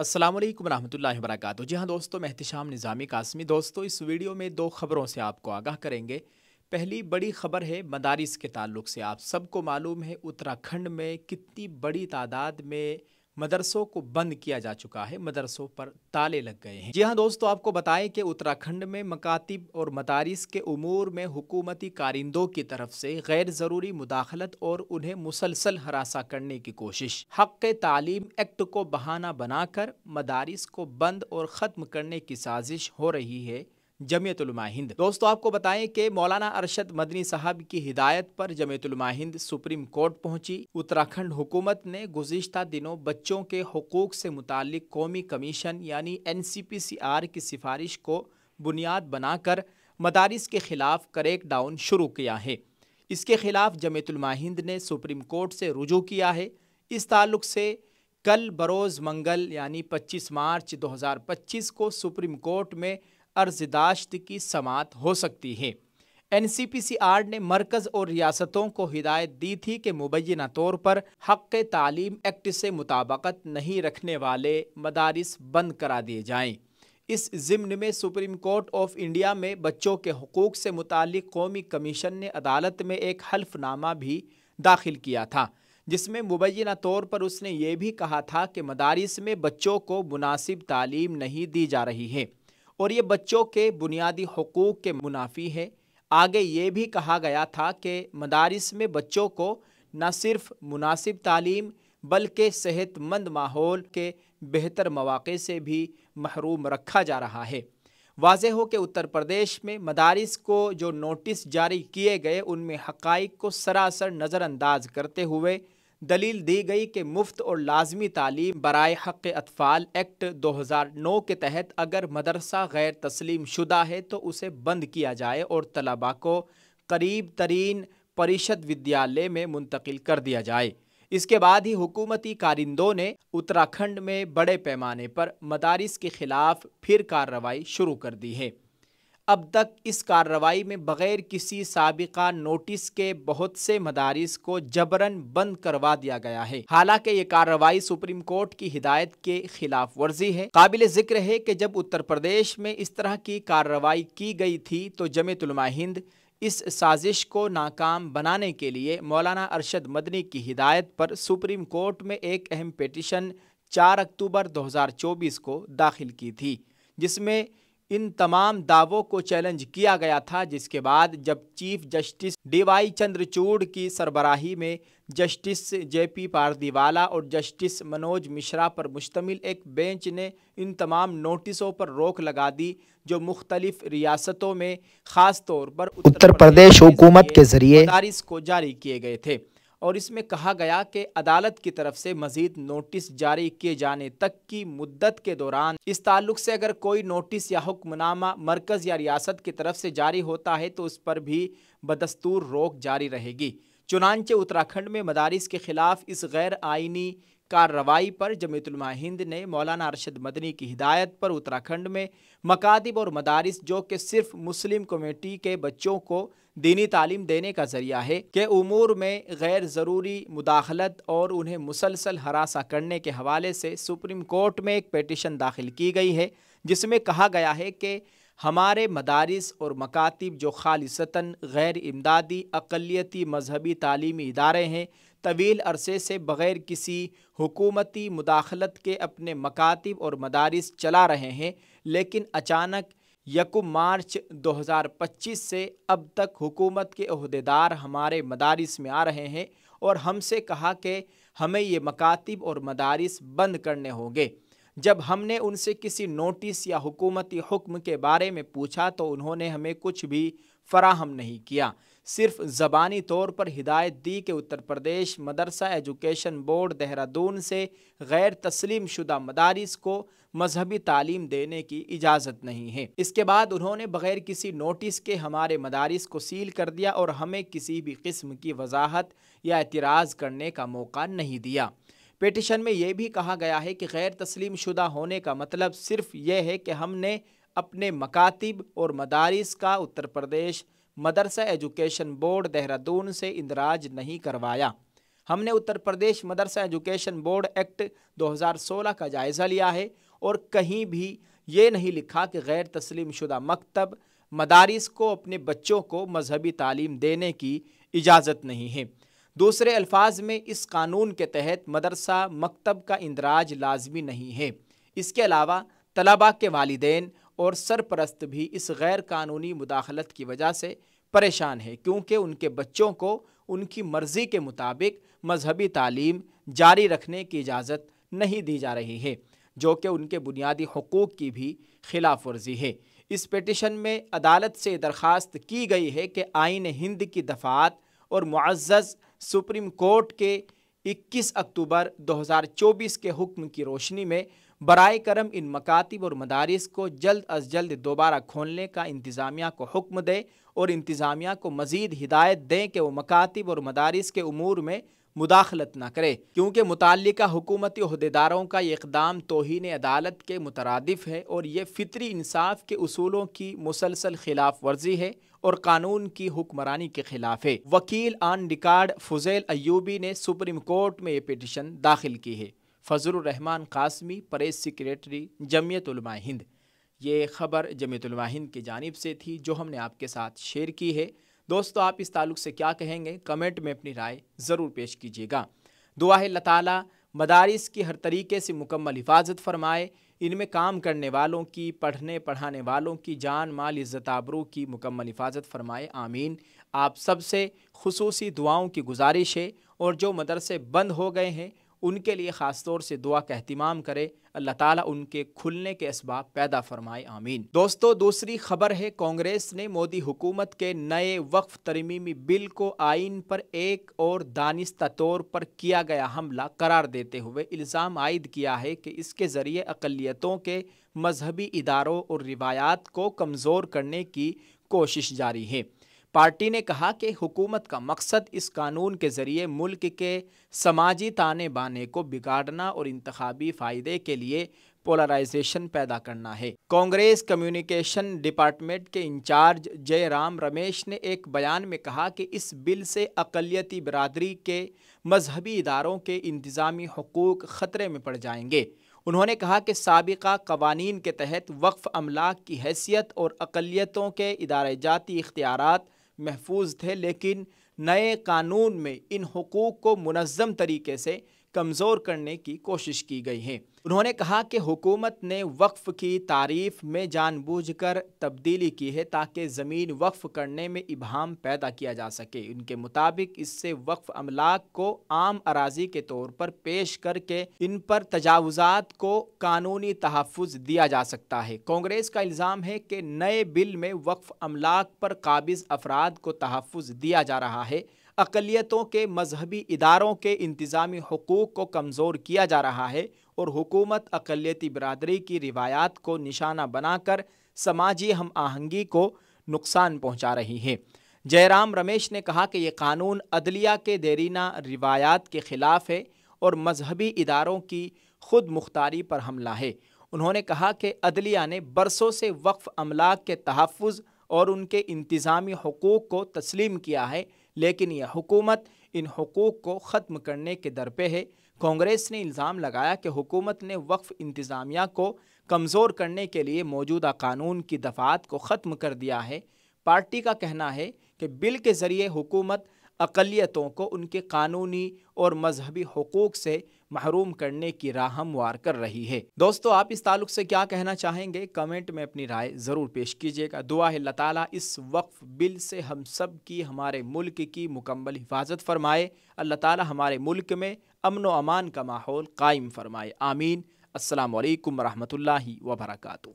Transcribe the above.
अस्सलाम वालेकुम रहमतुल्लाहि व बरकातहू। जी हाँ दोस्तों, मैं एहतिशाम निज़ामी कासमी। दोस्तों, इस वीडियो में दो खबरों से आपको आगाह करेंगे। पहली बड़ी खबर है मदारिस के ताल्लुक से। आप सबको मालूम है उत्तराखंड में कितनी बड़ी तादाद में मदरसों को बंद किया जा चुका है, मदरसों पर ताले लग गए हैं। जी हाँ दोस्तों, आपको बताएं कि उत्तराखंड में मकातिब और मदारिस के उमूर में हुकूमती कारिंदों की तरफ से गैर ज़रूरी मुदाखलत और उन्हें मुसलसल हरासा करने की कोशिश, हक़ तालीम एक्ट को बहाना बनाकर मदारिस को बंद और ख़त्म करने की साजिश हो रही है जमीयत उलमा हिंद। दोस्तों, आपको बताएं कि मौलाना अरशद मदनी साहब की हिदायत पर जमीयत उलमा हिंद सुप्रीम कोर्ट पहुंची। उत्तराखंड हुकूमत ने गुज़िश्ता दिनों बच्चों के हुकूक से मुताल्लिक कौमी कमीशन यानी NCPCR की सिफारिश को बुनियाद बनाकर मदारिस के खिलाफ क्रैक डाउन शुरू किया है। इसके खिलाफ जमीयत उलमा हिंद ने सुप्रीम कोर्ट से रुजू किया है। इस ताल्लुक से कल बरोज़ मंगल यानी 25 मार्च 2025 को सुप्रीम कोर्ट में अर्ज़दाश्त की समाअत हो सकती है। NCPCR ने मरकज़ और रियासतों को हिदायत दी थी कि मुबैना तौर पर हक़ तालीम एक्ट से मुताबकत नहीं रखने वाले मदारिस बंद करा दिए जाएँ। इस ज़िम्न में सुप्रीम कोर्ट ऑफ इंडिया में बच्चों के हुकूक से मुताल्लिक कौमी कमीशन ने अदालत में एक हल्फनामा भी दाखिल किया था, जिसमें मुबैना तौर पर उसने ये भी कहा था कि मदारिस में बच्चों को मुनासिब तालीम नहीं दी जा रही है और ये बच्चों के बुनियादी हुकूक के मुनाफी है। आगे ये भी कहा गया था कि मदारिस में बच्चों को न सिर्फ मुनासिब तालीम बल्कि सेहतमंद माहौल के बेहतर मौक़े से भी महरूम रखा जा रहा है। वाज़े हो कि उत्तर प्रदेश में मदारिस को जो नोटिस जारी किए गए उनमें हक़ाइक़ को सरासर नज़रअंदाज करते हुए दलील दी गई कि मुफ्त और लाजमी तालीम बराए हक़ अतफ़ाल एक्ट 2009 के तहत अगर मदरसा गैर तस्लीम शुदा है तो उसे बंद किया जाए और तलबा को करीब तरीन परिषद विद्यालय में मुंतकिल कर दिया जाए। इसके बाद ही हुकूमती कारिंदों ने उत्तराखंड में बड़े पैमाने पर मदारिस के खिलाफ फिर कार्रवाई शुरू कर दी है। अब तक इस कार्रवाई में बग़ैर किसी साबिक़ा नोटिस के बहुत से मदारिस को जबरन बंद करवा दिया गया है। हालांकि ये कार्रवाई सुप्रीम कोर्ट की हिदायत के खिलाफ वर्जी है। काबिल ज़िक्र है कि जब उत्तर प्रदेश में इस तरह की कार्रवाई की गई थी तो जमीयत उलमा हिंद इस साजिश को नाकाम बनाने के लिए मौलाना अरशद मदनी की हिदायत पर सुप्रीम कोर्ट में एक अहम पिटीशन 4 अक्टूबर 2024 को दाखिल की थी, जिसमें इन तमाम दावों को चैलेंज किया गया था। जिसके बाद जब चीफ जस्टिस DY चंद्रचूड़ की सरबराही में जस्टिस JP पारदीवाला और जस्टिस मनोज मिश्रा पर मुश्तमिल एक बेंच ने इन तमाम नोटिसों पर रोक लगा दी जो मुख्तलिफ रियासतों में ख़ास तौर पर उत्तर प्रदेश हुकूमत के ज़रिए मदारिस को जारी किए गए थे और इसमें कहा गया कि अदालत की तरफ से मज़ीद नोटिस जारी किए जाने तक की मुद्दत के दौरान इस ताल्लुक से अगर कोई नोटिस या हुक्मनामा मरकज़ या रियासत की तरफ से जारी होता है तो उस पर भी बदस्तूर रोक जारी रहेगी। चुनांचे उत्तराखंड में मदारिस के ख़िलाफ़ इस गैर आइनी कार्रवाई पर जमीयत उलमा हिंद ने मौलाना अरशद मदनी की हिदायत पर उत्तराखंड में मकातिब और मदारिस जो कि सिर्फ मुस्लिम कम्यूनिटी के बच्चों को दीनी तालीम देने का ज़रिया है के उमूर में गैर ज़रूरी मुदाखलत और उन्हें मुसलसल हरासा करने के हवाले से सुप्रीम कोर्ट में एक पिटीशन दाखिल की गई है, जिसमें कहा गया है कि हमारे मदारिस और मकातिब जो खालिसतन गैर इमदादी अक़लियती मजहबी तालीमी इदारे हैं तवील अरसे से बग़ैर किसी हुकूमती मुदाखलत के अपने मकातिब और मदारिस चला रहे हैं, लेकिन अचानक 1 मार्च 2025 से अब तक हुकूमत के ओहदेदार हमारे मदारिस में आ रहे हैं और हमसे कहा कि हमें ये मकातिब और मदारिस बंद करने होंगे। जब हमने उनसे किसी नोटिस या हुकूमती हुक्म के बारे में पूछा तो उन्होंने हमें कुछ भी फराहम नहीं किया, सिर्फ ज़बानी तौर पर हिदायत दी कि उत्तर प्रदेश मदरसा एजुकेशन बोर्ड देहरादून से गैर तस्लीम शुदा मदारिस को मजहबी तालीम देने की इजाज़त नहीं है। इसके बाद उन्होंने बग़ैर किसी नोटिस के हमारे मदारिस को सील कर दिया और हमें किसी भी किस्म की वजाहत या एतराज़ करने का मौका नहीं दिया। पिटीशन में यह भी कहा गया है कि गैर तस्लीम शुदा होने का मतलब सिर्फ यह है कि हमने अपने मकातिब और मदारिस का उत्तर प्रदेश मदरसा एजुकेशन बोर्ड देहरादून से इंदराज नहीं करवाया। ہم نے اتر پردیش مدرسہ ایجوکیشن بورڈ ایکٹ 2016 کا جائزہ لیا ہے اور کہیں بھی یہ نہیں لکھا کہ غیر تسلیم شدہ مکتب مدارس کو اپنے بچوں کو مذہبی تعلیم دینے کی اجازت نہیں ہے۔ دوسرے الفاظ میں اس قانون کے تحت مدرسہ مکتب کا اندراج لازمی نہیں ہے۔ اس کے علاوہ طلباء کے والدین اور سرپرست بھی اس غیر قانونی مداخلت کی وجہ سے پریشان ہیں، کیونکہ ان کے بچوں کو ان کی مرضی کے مطابق مذہبی تعلیم جاری رکھنے کی اجازت نہیں دی جا رہی ہے، جو کہ ان کے بنیادی حقوق کی بھی خلاف ورزی ہے۔ اس پیٹیشن میں عدالت سے درخواست کی گئی ہے کہ آئین ہند کی دفعات اور معزز سپریم کورٹ کے 21 اکتوبر 2024 کے حکم کی روشنی میں برائے کرم ان مکاتب اور مدارس کو جلد از جلد دوبارہ کھولنے کا انتظامیہ کو حکم دے اور انتظامیہ کو مزید ہدایت دیں کہ وہ مکاتب اور مدارس کے امور میں مداخلت نہ کرے، کیونکہ متعلقہ حکومتی عہدیداروں کا یہ اقدام توہین عدالت کے مترادف ہے اور یہ فطری انصاف کے اصولوں کی مسلسل خلاف ورزی ہے اور قانون کی حکمرانی کے خلاف ہے۔ وکیل آن ریکارڈ فضیل ایوبی نے سپریم کورٹ میں یہ پیٹیشن داخل کی ہے۔ فضل الرحمان قاسمی، پریس سیکریٹری جمعیت علماء ہند۔ یہ خبر جمعیت علماء ہند کی جانب سے تھی جو ہم نے آپ کے ساتھ شیئر کی ہے۔ دوستو، آپ اس تعلق سے کیا کہیں گے؟ کمنٹ میں اپنی رائے ضرور پیش کیجیے گا۔ دعا ہے اللہ تعالیٰ مدارس کی ہر طریقے سے مکمل حفاظت فرمائے، ان میں کام کرنے والوں کی، پڑھنے پڑھانے والوں کی جان مال عزت آبرو کی مکمل حفاظت فرمائے، آمین۔ آپ سب سے خصوصی دعاؤں کی گزارش ہے، اور جو مدرسے بند ہو گئے ہیں ان کے لیے خاص طور سے دعا کا اہتمام کرے، اللہ تعالیٰ ان کے کھلنے کے اسباب پیدا فرمائے، آمین۔ دوستو، دوسری خبر ہے، کانگریس نے مودی حکومت کے نئے وقف ترمیمی بل کو آئین پر ایک اور دانستہ طور پر کیا گیا حملہ قرار دیتے ہوئے الزام عائد کیا ہے کہ اس کے ذریعے اقلیتوں کے مذہبی اداروں اور روایات کو کمزور کرنے کی کوشش جاری ہے۔ پارٹی نے کہا کہ حکومت کا مقصد اس قانون کے ذریعے ملک کے سماجی تانے بانے کو بگاڑنا اور انتخابی فائدے کے لیے پولرائزیشن پیدا کرنا ہے۔ کانگریس کمیونیکیشن ڈپارٹمنٹ کے انچارج جے رام رمیش نے ایک بیان میں کہا کہ اس بل سے اقلیتی برادری کے مذہبی اداروں کے انتظامی حقوق خطرے میں پڑ جائیں گے۔ انہوں نے کہا کہ سابقہ قوانین کے تحت وقف املاک کی حیثیت اور اقلیتوں کے ادارہ جاتی اختیارات محفوظ تھے، لیکن نئے قانون میں ان حقوق کو منظم طریقے سے کمزور کرنے کی کوشش کی گئی ہے۔ انہوں نے کہا کہ حکومت نے وقف کی تعریف میں جان بوجھ کر تبدیلی کی ہے تاکہ زمین وقف کرنے میں ابہام پیدا کیا جا سکے۔ ان کے مطابق اس سے وقف املاک کو عام اراضی کے طور پر پیش کر کے ان پر تجاوزات کو قانونی تحفظ دیا جا سکتا ہے۔ کانگریس کا الزام ہے کہ نئے بل میں وقف املاک پر قابض افراد کو تحفظ دیا جا رہا ہے، اقلیتوں کے مذہبی اداروں کے انتظامی حقوق کو کمزور کیا جا رہا ہے اور حکومت اقلیتی برادری کی روایات کو نشانہ بنا کر سماجی ہم آہنگی کو نقصان پہنچا رہی ہے۔ جے رام رمیش نے کہا کہ یہ قانون عدلیہ کے دیرینہ روایات کے خلاف ہے اور مذہبی اداروں کی خود مختاری پر حملہ ہے۔ انہوں نے کہا کہ عدلیہ نے برسوں سے وقف املاک کے تحفظ اور ان کے انتظامی حقوق کو تسلیم کیا ہے، لیکن یہ حکومت ان حقوق کو ختم کرنے کے درپے ہے۔ کانگریس نے الزام لگایا کہ حکومت نے وقف انتظامیہ کو کمزور کرنے کے لیے موجودہ قانون کی دفعات کو ختم کر دیا ہے۔ پارٹی کا کہنا ہے کہ بل کے ذریعے حکومت اقلیتوں کو ان کے قانونی اور مذہبی حقوق سے محروم کرنے کی راہ ہموار کر رہی ہے۔ دوستو، آپ اس تعلق سے کیا کہنا چاہیں گے؟ کمنٹ میں اپنی رائے ضرور پیش کیجیے گا۔ دعا ہے اللہ تعالیٰ اس وقف بل سے ہم سب کی، ہمارے ملک کی مکمل حفاظت فرمائے۔ اللہ تعالیٰ ہمارے ملک میں امن و امان کا ماحول قائم فرمائے، آمین۔ السلام علیکم ورحمۃ اللہ وبرکاتہ۔